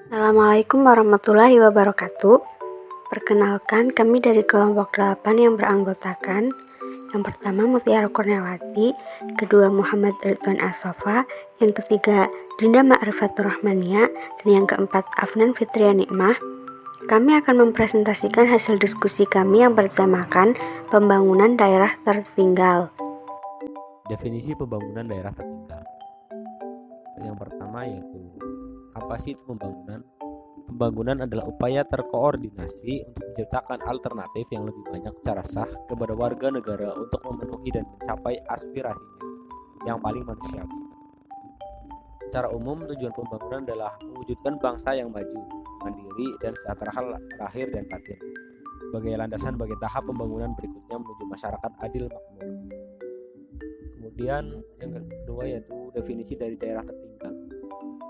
Assalamualaikum warahmatullahi wabarakatuh. Perkenalkan, kami dari kelompok 8 yang beranggotakan yang pertama Mutiara Kurniawati, kedua Muhammad Ridwan Asofa, yang ketiga Dinda Ma'rifatur Rahmania, dan yang keempat Afnan Fitria Nikmah. Kami akan mempresentasikan hasil diskusi kami yang bertemakan pembangunan daerah tertinggal. Definisi pembangunan daerah tertinggal. Yang pertama yaitu, apa sih itu pembangunan? Pembangunan adalah upaya terkoordinasi untuk menciptakan alternatif yang lebih banyak secara sah kepada warga negara untuk memenuhi dan mencapai aspirasinya yang paling manusiawi. Secara umum, tujuan pembangunan adalah mewujudkan bangsa yang maju, mandiri, dan sejahtera lahir dan batin, sebagai landasan bagi tahap pembangunan berikutnya menuju masyarakat adil makmur. Kemudian yang kedua yaitu definisi dari daerah tertinggal.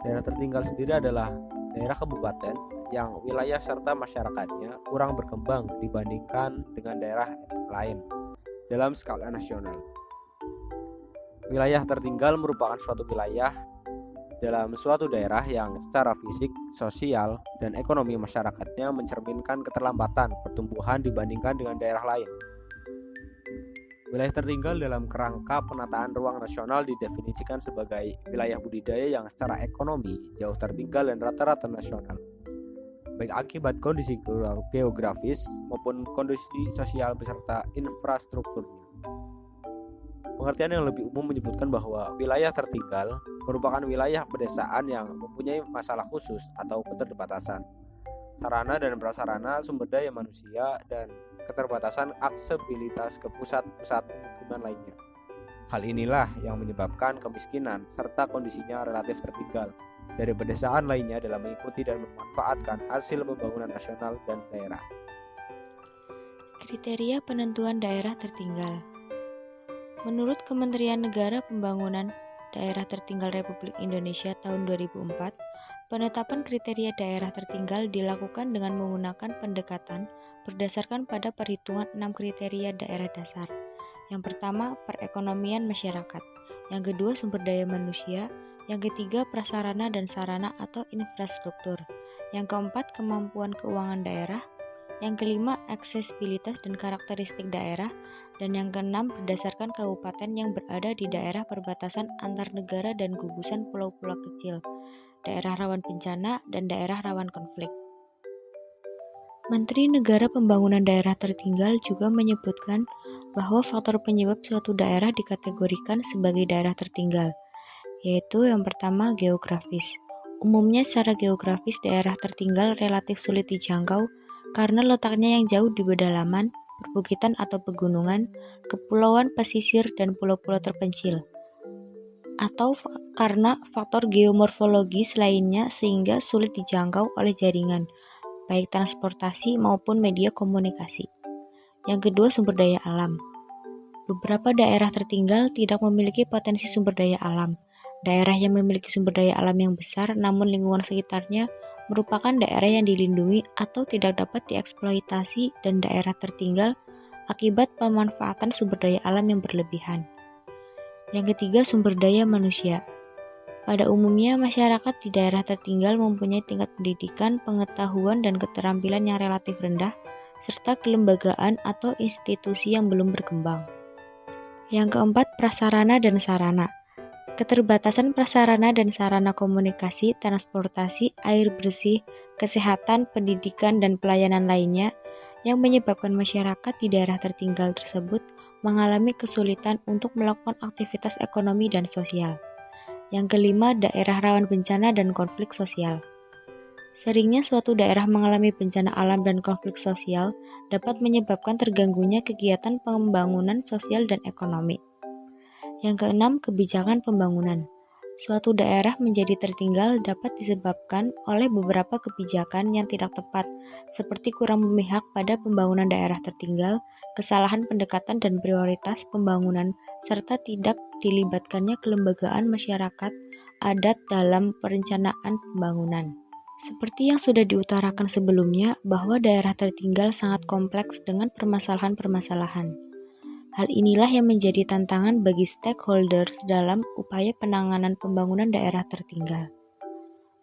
Daerah tertinggal sendiri adalah daerah kabupaten yang wilayah serta masyarakatnya kurang berkembang dibandingkan dengan daerah lain dalam skala nasional. Wilayah tertinggal merupakan suatu wilayah dalam suatu daerah yang secara fisik, sosial, dan ekonomi masyarakatnya mencerminkan keterlambatan pertumbuhan dibandingkan dengan daerah lain. Wilayah tertinggal dalam kerangka penataan ruang nasional didefinisikan sebagai wilayah budidaya yang secara ekonomi jauh tertinggal dan rata-rata nasional, baik akibat kondisi geografis maupun kondisi sosial beserta infrastrukturnya. Pengertian yang lebih umum menyebutkan bahwa wilayah tertinggal merupakan wilayah pedesaan yang mempunyai masalah khusus atau keterbatasan sarana dan prasarana, sumber daya manusia, dan keterbatasan aksesibilitas ke pusat-pusat pemukiman lainnya. Hal inilah yang menyebabkan kemiskinan serta kondisinya relatif tertinggal dari pedesaan lainnya dalam mengikuti dan memanfaatkan hasil pembangunan nasional dan daerah. Kriteria penentuan daerah tertinggal. Menurut Kementerian Negara Pembangunan Daerah Tertinggal Republik Indonesia tahun 2004, penetapan kriteria daerah tertinggal dilakukan dengan menggunakan pendekatan berdasarkan pada perhitungan 6 kriteria daerah dasar. Yang pertama, perekonomian masyarakat. Yang kedua, sumber daya manusia. Yang ketiga, prasarana dan sarana atau infrastruktur. Yang keempat, kemampuan keuangan daerah. Yang kelima, aksesibilitas dan karakteristik daerah. Dan yang keenam, berdasarkan kabupaten yang berada di daerah perbatasan antar negara dan gugusan pulau-pulau kecil, daerah rawan bencana, dan daerah rawan konflik. Menteri Negara Pembangunan Daerah Tertinggal juga menyebutkan bahwa faktor penyebab suatu daerah dikategorikan sebagai daerah tertinggal, yaitu yang pertama, geografis. Umumnya secara geografis daerah tertinggal relatif sulit dijangkau karena letaknya yang jauh di pedalaman, perbukitan atau pegunungan, kepulauan pesisir, dan pulau-pulau terpencil, atau karena faktor geomorfologis lainnya sehingga sulit dijangkau oleh jaringan, baik transportasi maupun media komunikasi. Yang kedua, sumber daya alam. Beberapa daerah tertinggal tidak memiliki potensi sumber daya alam. Daerah yang memiliki sumber daya alam yang besar namun lingkungan sekitarnya merupakan daerah yang dilindungi atau tidak dapat dieksploitasi dan daerah tertinggal akibat pemanfaatan sumber daya alam yang berlebihan. Yang ketiga, sumber daya manusia. Pada umumnya, masyarakat di daerah tertinggal mempunyai tingkat pendidikan, pengetahuan, dan keterampilan yang relatif rendah, serta kelembagaan atau institusi yang belum berkembang. Yang keempat, prasarana dan sarana. Keterbatasan prasarana dan sarana komunikasi, transportasi, air bersih, kesehatan, pendidikan, dan pelayanan lainnya yang menyebabkan masyarakat di daerah tertinggal tersebut mengalami kesulitan untuk melakukan aktivitas ekonomi dan sosial. Yang kelima, daerah rawan bencana dan konflik sosial. Seringnya suatu daerah mengalami bencana alam dan konflik sosial dapat menyebabkan terganggunya kegiatan pembangunan sosial dan ekonomi. Yang keenam, kebijakan pembangunan. Suatu daerah menjadi tertinggal dapat disebabkan oleh beberapa kebijakan yang tidak tepat, seperti kurang memihak pada pembangunan daerah tertinggal, kesalahan pendekatan dan prioritas pembangunan, serta tidak dilibatkannya kelembagaan masyarakat adat dalam perencanaan pembangunan. Seperti yang sudah diutarakan sebelumnya, bahwa daerah tertinggal sangat kompleks dengan permasalahan-permasalahan. Hal inilah yang menjadi tantangan bagi stakeholders dalam upaya penanganan pembangunan daerah tertinggal.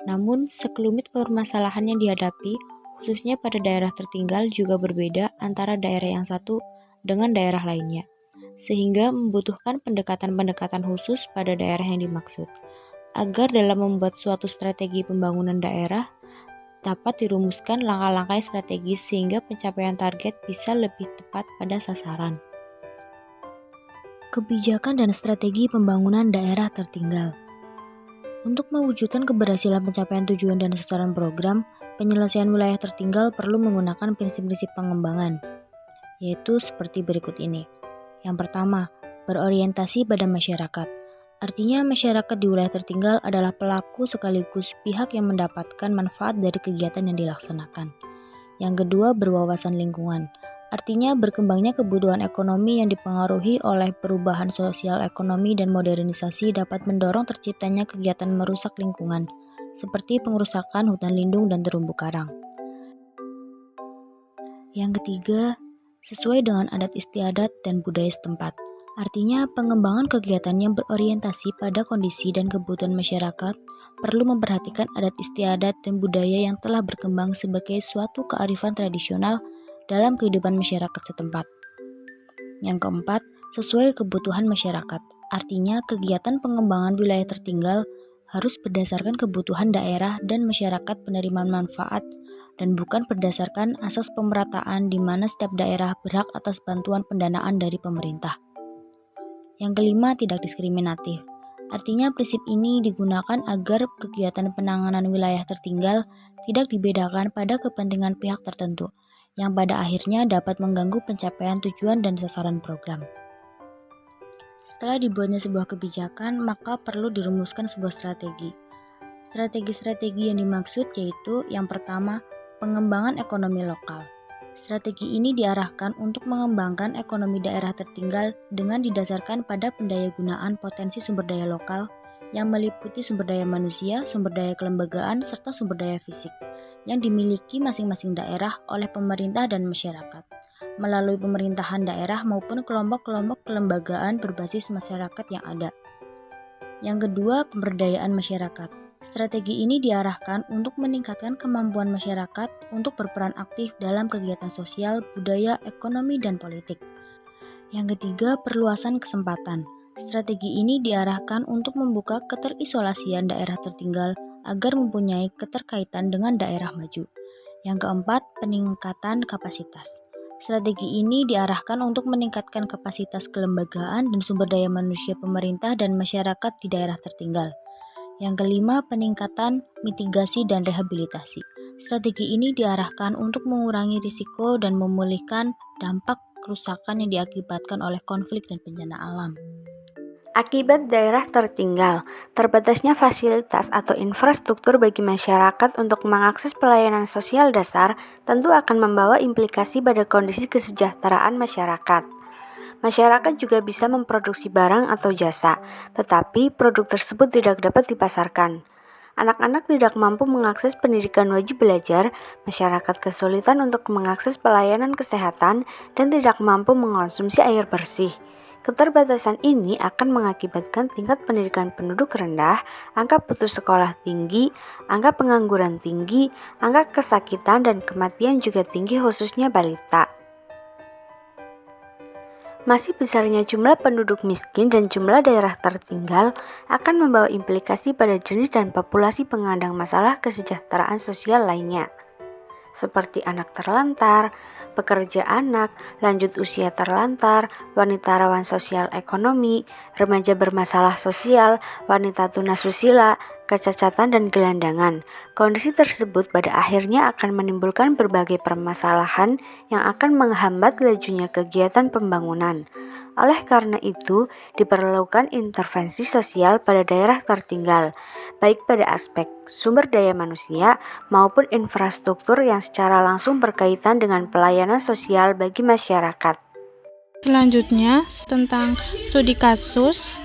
Namun, sekelumit permasalahan yang dihadapi, khususnya pada daerah tertinggal juga berbeda antara daerah yang satu dengan daerah lainnya, sehingga membutuhkan pendekatan-pendekatan khusus pada daerah yang dimaksud, agar dalam membuat suatu strategi pembangunan daerah, dapat dirumuskan langkah-langkah strategis sehingga pencapaian target bisa lebih tepat pada sasaran. Kebijakan dan strategi pembangunan daerah tertinggal. Untuk mewujudkan keberhasilan pencapaian tujuan dan sasaran program, penyelesaian wilayah tertinggal perlu menggunakan prinsip-prinsip pengembangan, yaitu seperti berikut ini. Yang pertama, berorientasi pada masyarakat. Artinya masyarakat di wilayah tertinggal adalah pelaku sekaligus pihak yang mendapatkan manfaat dari kegiatan yang dilaksanakan. Yang kedua, berwawasan lingkungan. Artinya berkembangnya kebutuhan ekonomi yang dipengaruhi oleh perubahan sosial ekonomi dan modernisasi dapat mendorong terciptanya kegiatan merusak lingkungan, seperti pengerusakan hutan lindung dan terumbu karang. Yang ketiga, sesuai dengan adat istiadat dan budaya setempat. Artinya, pengembangan kegiatan yang berorientasi pada kondisi dan kebutuhan masyarakat perlu memperhatikan adat istiadat dan budaya yang telah berkembang sebagai suatu kearifan tradisional dalam kehidupan masyarakat setempat. Yang keempat, sesuai kebutuhan masyarakat. Artinya, kegiatan pengembangan wilayah tertinggal harus berdasarkan kebutuhan daerah dan masyarakat penerimaan manfaat dan bukan berdasarkan asas pemerataan di mana setiap daerah berhak atas bantuan pendanaan dari pemerintah. Yang kelima, tidak diskriminatif. Artinya prinsip ini digunakan agar kegiatan penanganan wilayah tertinggal tidak dibedakan pada kepentingan pihak tertentu, yang pada akhirnya dapat mengganggu pencapaian tujuan dan sasaran program. Setelah dibuatnya sebuah kebijakan, maka perlu dirumuskan sebuah strategi. Strategi-strategi yang dimaksud yaitu yang pertama, pengembangan ekonomi lokal. Strategi ini diarahkan untuk mengembangkan ekonomi daerah tertinggal dengan didasarkan pada pendayagunaan potensi sumber daya lokal yang meliputi sumber daya manusia, sumber daya kelembagaan, serta sumber daya fisik yang dimiliki masing-masing daerah oleh pemerintah dan masyarakat melalui pemerintahan daerah maupun kelompok-kelompok kelembagaan berbasis masyarakat yang ada. Yang kedua, pemberdayaan masyarakat. Strategi ini diarahkan untuk meningkatkan kemampuan masyarakat untuk berperan aktif dalam kegiatan sosial, budaya, ekonomi, dan politik. Yang ketiga, perluasan kesempatan. Strategi ini diarahkan untuk membuka keterisolasian daerah tertinggal agar mempunyai keterkaitan dengan daerah maju. Yang keempat, peningkatan kapasitas. Strategi ini diarahkan untuk meningkatkan kapasitas kelembagaan dan sumber daya manusia pemerintah dan masyarakat di daerah tertinggal. Yang kelima, peningkatan mitigasi dan rehabilitasi. Strategi ini diarahkan untuk mengurangi risiko dan memulihkan dampak kerusakan yang diakibatkan oleh konflik dan bencana alam. Akibat daerah tertinggal, terbatasnya fasilitas atau infrastruktur bagi masyarakat untuk mengakses pelayanan sosial dasar tentu akan membawa implikasi pada kondisi kesejahteraan masyarakat. Masyarakat juga bisa memproduksi barang atau jasa, tetapi produk tersebut tidak dapat dipasarkan. Anak-anak tidak mampu mengakses pendidikan wajib belajar, masyarakat kesulitan untuk mengakses pelayanan kesehatan, dan tidak mampu mengonsumsi air bersih. Keterbatasan ini akan mengakibatkan tingkat pendidikan penduduk rendah, angka putus sekolah tinggi, angka pengangguran tinggi, angka kesakitan dan kematian juga tinggi khususnya balita. Masih besarnya jumlah penduduk miskin dan jumlah daerah tertinggal akan membawa implikasi pada jenis dan populasi penyandang masalah kesejahteraan sosial lainnya, seperti anak terlantar, pekerja anak, lanjut usia terlantar, wanita rawan sosial ekonomi, remaja bermasalah sosial, wanita tunasusila, kecacatan dan gelandangan. Kondisi tersebut pada akhirnya akan menimbulkan berbagai permasalahan yang akan menghambat lajunya kegiatan pembangunan. Oleh karena itu, diperlukan intervensi sosial pada daerah tertinggal, baik pada aspek sumber daya manusia maupun infrastruktur yang secara langsung berkaitan dengan pelayanan sosial bagi masyarakat. Selanjutnya, tentang studi kasus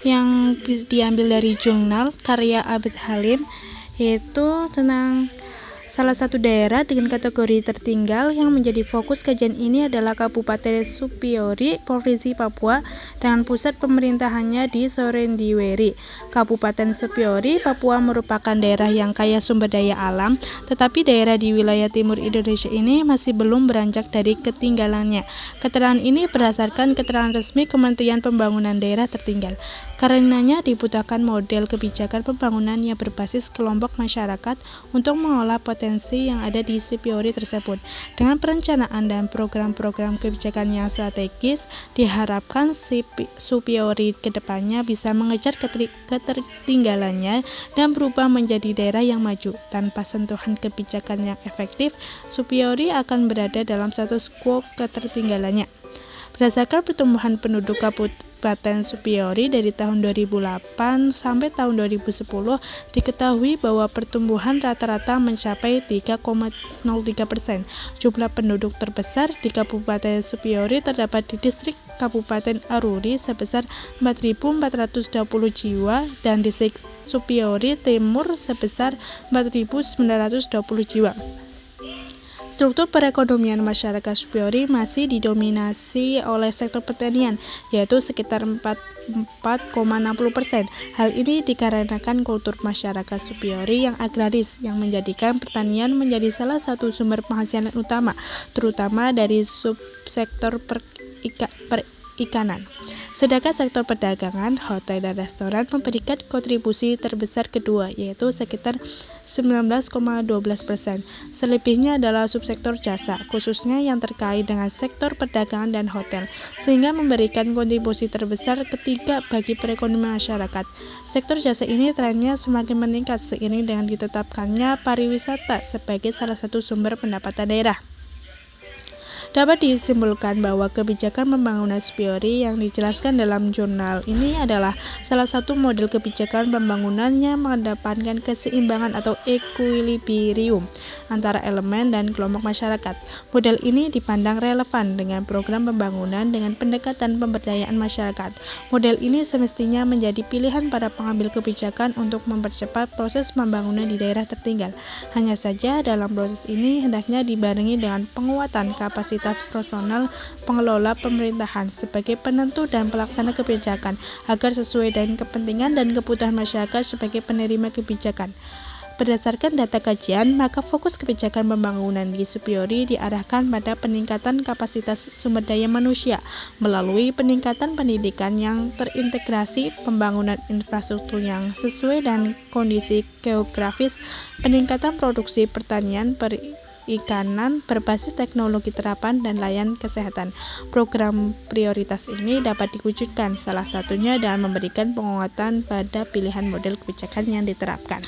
yang diambil dari jurnal karya Abed Halim, yaitu tentang Salah satu daerah dengan kategori tertinggal yang menjadi fokus kajian ini adalah Kabupaten Supiori, Provinsi Papua, dengan pusat pemerintahannya di Sorendiweri. Kabupaten Supiori, Papua merupakan daerah yang kaya sumber daya alam, tetapi daerah di wilayah timur Indonesia ini masih belum beranjak dari ketinggalannya. Keterangan ini berdasarkan keterangan resmi Kementerian Pembangunan Daerah Tertinggal. Karenanya dibutuhkan model kebijakan pembangunan yang berbasis kelompok masyarakat untuk mengolah potensi yang ada di Supiori tersebut. Dengan perencanaan dan program-program kebijakan yang strategis, diharapkan Supiori kedepannya bisa mengejar ketertinggalannya dan berubah menjadi daerah yang maju. Tanpa sentuhan kebijakan yang efektif, Supiori akan berada dalam status quo ketertinggalannya. Berdasarkan pertumbuhan penduduk Kabupaten Supiori dari tahun 2008 sampai tahun 2010, diketahui bahwa pertumbuhan rata-rata mencapai 3,03%. Jumlah penduduk terbesar di Kabupaten Supiori terdapat di distrik Kabupaten Aruri sebesar 4.420 jiwa dan distrik Supiori Timur sebesar 4.920 jiwa. Struktur perekonomian masyarakat Supiori masih didominasi oleh sektor pertanian, yaitu sekitar 4,60%. Hal ini dikarenakan kultur masyarakat Supiori yang agraris, yang menjadikan pertanian menjadi salah satu sumber penghasilan utama, terutama dari subsektor perikanan. Sedangkan sektor perdagangan, hotel dan restoran memberikan kontribusi terbesar kedua, yaitu sekitar 19,12%. Selebihnya adalah subsektor jasa, khususnya yang terkait dengan sektor perdagangan dan hotel, sehingga memberikan kontribusi terbesar ketiga bagi perekonomian masyarakat. Sektor jasa ini trennya semakin meningkat seiring dengan ditetapkannya pariwisata sebagai salah satu sumber pendapatan daerah. Dapat disimpulkan bahwa kebijakan pembangunan Supiori yang dijelaskan dalam jurnal ini adalah salah satu model kebijakan pembangunan yang mengedepankan keseimbangan atau equilibrium antara elemen dan kelompok masyarakat. Model ini dipandang relevan dengan program pembangunan dengan pendekatan pemberdayaan masyarakat. Model ini semestinya menjadi pilihan para pengambil kebijakan untuk mempercepat proses pembangunan di daerah tertinggal. Hanya saja dalam proses ini hendaknya dibarengi dengan penguatan kapasitas personal pengelola pemerintahan sebagai penentu dan pelaksana kebijakan agar sesuai dengan kepentingan dan kebutuhan masyarakat sebagai penerima kebijakan. Berdasarkan data kajian, maka fokus kebijakan pembangunan di Supiori diarahkan pada peningkatan kapasitas sumber daya manusia melalui peningkatan pendidikan yang terintegrasi, pembangunan infrastruktur yang sesuai dengan kondisi geografis, peningkatan produksi pertanian, perikanan berbasis teknologi terapan dan layanan kesehatan. Program prioritas ini dapat diwujudkan salah satunya dengan memberikan penguatan pada pilihan model kebijakan yang diterapkan.